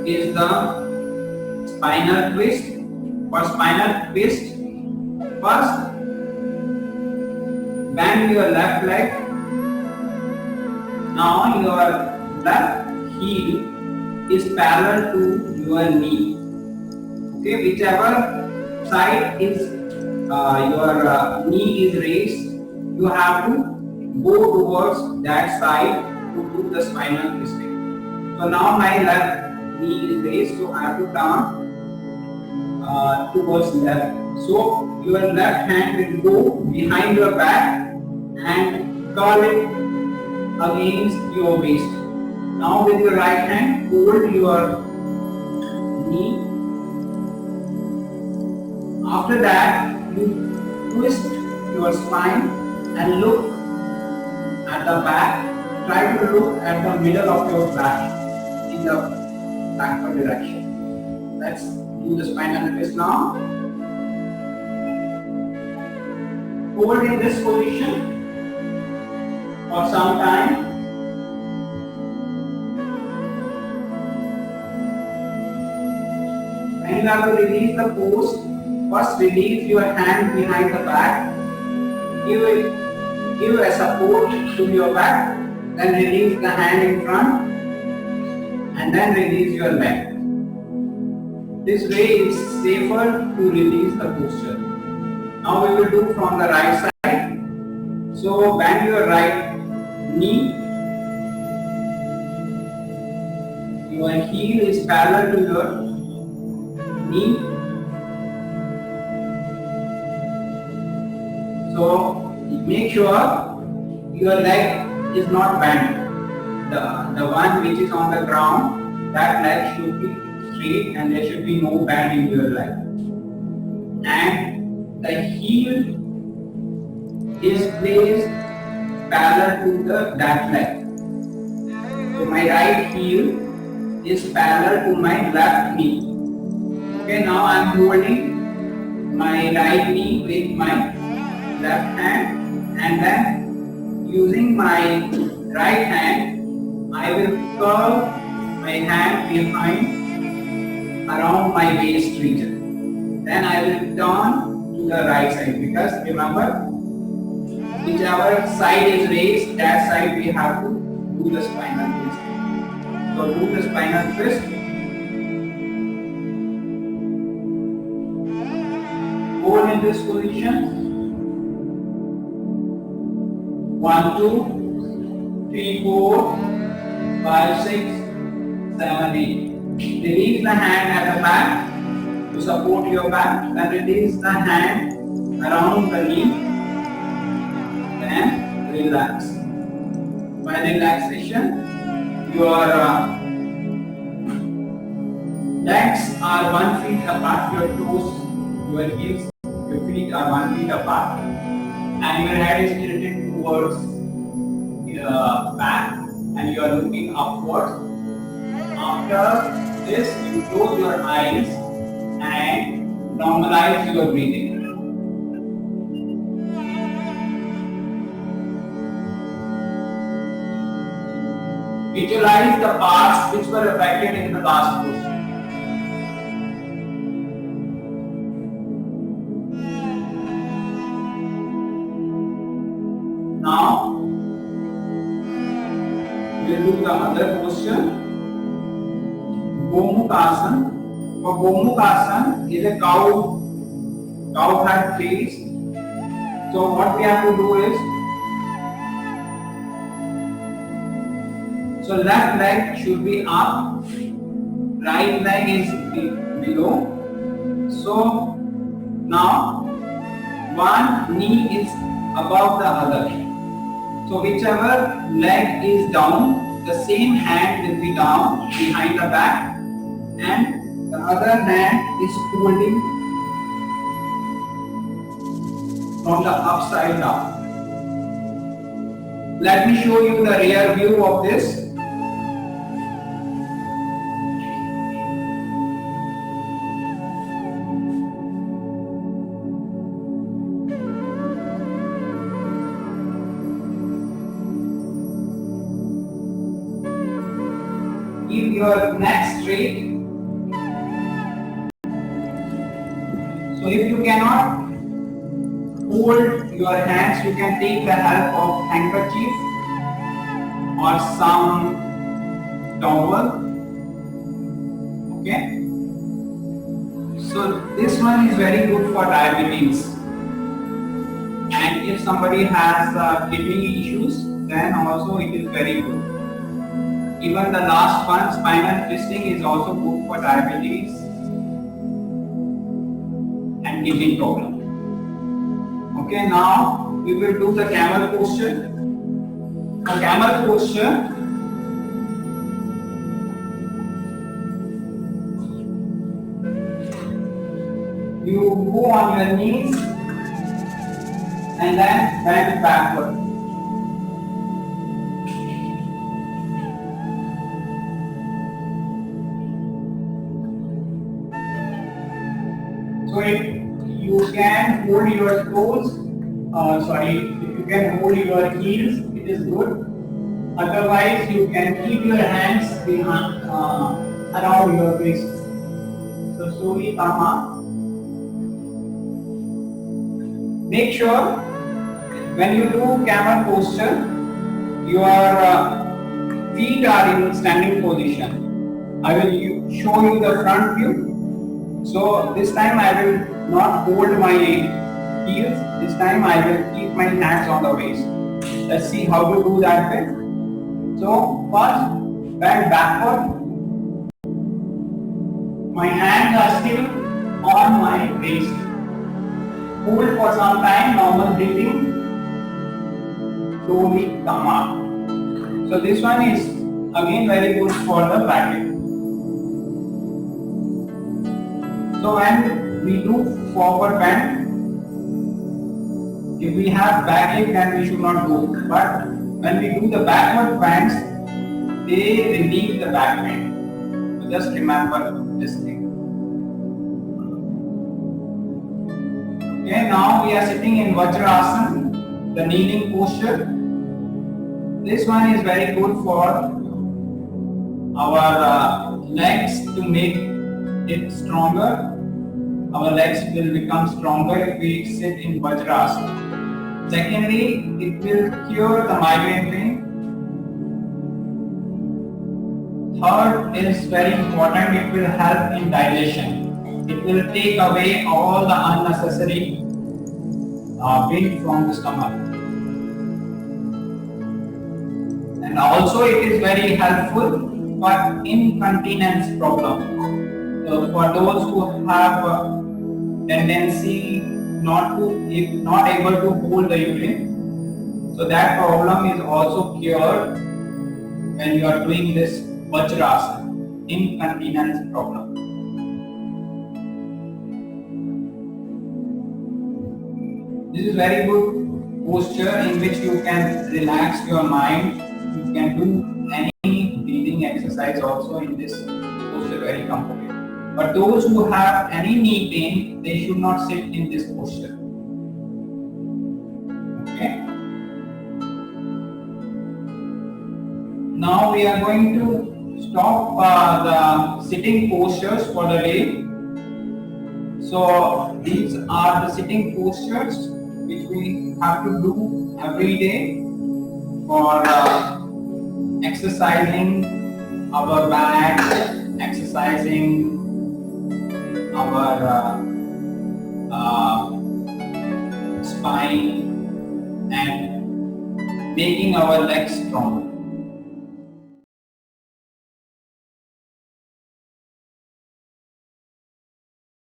is the spinal twist. For spinal twist, first bend your left leg. Now your left heel is parallel to your knee. Okay, whichever side is your knee is raised, you have to go towards that side to do the spinal twisting. So now my left knee is raised, so I have to turn towards left. So your left hand will go behind your back and curl it against your waist. Now with your right hand, hold your knee. After that, you twist your spine and look at the back. Try to look at the middle of your back in the backward direction. Let's do the spinal twist now. Hold in this position for some time. When you have to release the pose, first release your hand behind the back. Give a support to your back. Then release the hand in front. And then release your leg. This way is safer to release the posture. Now we will do from the right side. So bend your right knee. Your heel is parallel to your knee. So make sure your leg is not bent. The one which is on the ground, that leg should be straight and there should be no bend in your leg. And the heel is placed parallel to that leg. So my right heel is parallel to my left knee. Okay, now I am holding my right knee with my left hand, and then using my right hand, I will curl my hand behind around my waist region. Then I will turn to the right side, because remember, whichever side is raised, that side we have to do the spinal twist. So do the spinal twist. Hold in this position. 1, 2, 3, 4, 5, 6, 7, 8. Release the hand at the back to support your back. Then release the hand around the knee. Then relax. By relaxation, your legs are 1 feet apart. Your toes, your heels, your feet are 1 feet apart. And your head is tilted towards your back and you are looking upwards. After this, you close your eyes and normalize your breathing. Visualize the parts which were affected in the last posture. Now, we will do the other posture. Gomukasana. For Gomukasana is a cow had face. So what we have to do is, so left leg should be up, right leg is below. So now one knee is above the other. So whichever leg is down, the same hand will be down behind the back and the other hand is holding from the upside down. Let me show you the rear view of this. Keep your neck straight. So if you cannot hold your hands, you can take the help of handkerchief or some towel. Okay. So this one is very good for diabetes. And if somebody has kidney issues, then also it is very good. Even the last one, spinal twisting, is also good for diabetes and kidney problem. Okay, now we will do the camel posture. The camel posture, you go on your knees and then bend backward. So if you can hold your toes, if you can hold your heels, it is good. Otherwise, you can keep your hands behind, around your waist. So slowly come up. Make sure when you do camel posture, your feet are in standing position. I will show you the front view. So this time I will not hold my heels. This time I will keep my hands on the waist. Let's see how to do that way. So first, bend backward. My hands are still on my waist. Hold for some time, normal breathing. Slowly come up. So this one is again very good for the backache. So when we do forward bend, if we have backache, then we should not do. But when we do the backward bends, they relieve the back pain. So just remember this thing. Okay, now we are sitting in Vajrasana, the kneeling posture. This one is very good for our legs to make it stronger. Our legs will become stronger if we sit in Vajrasana. Secondly, it will cure the migraine pain. Third is very important, it will help in digestion. It will take away all the unnecessary wind from the stomach. And also it is very helpful for incontinence problem. So for those who have tendency not able to hold the urine, so that problem is also cured when you are doing this Vajrasana, incontinence problem. This is very good posture in which you can relax your mind. You can do any breathing exercise also in this posture very comfortable. But those who have any knee pain, they should not sit in this posture. Okay. Now we are going to stop the sitting postures for the day. So these are the sitting postures which we have to do every day for exercising our back, exercising our spine, and making our legs strong.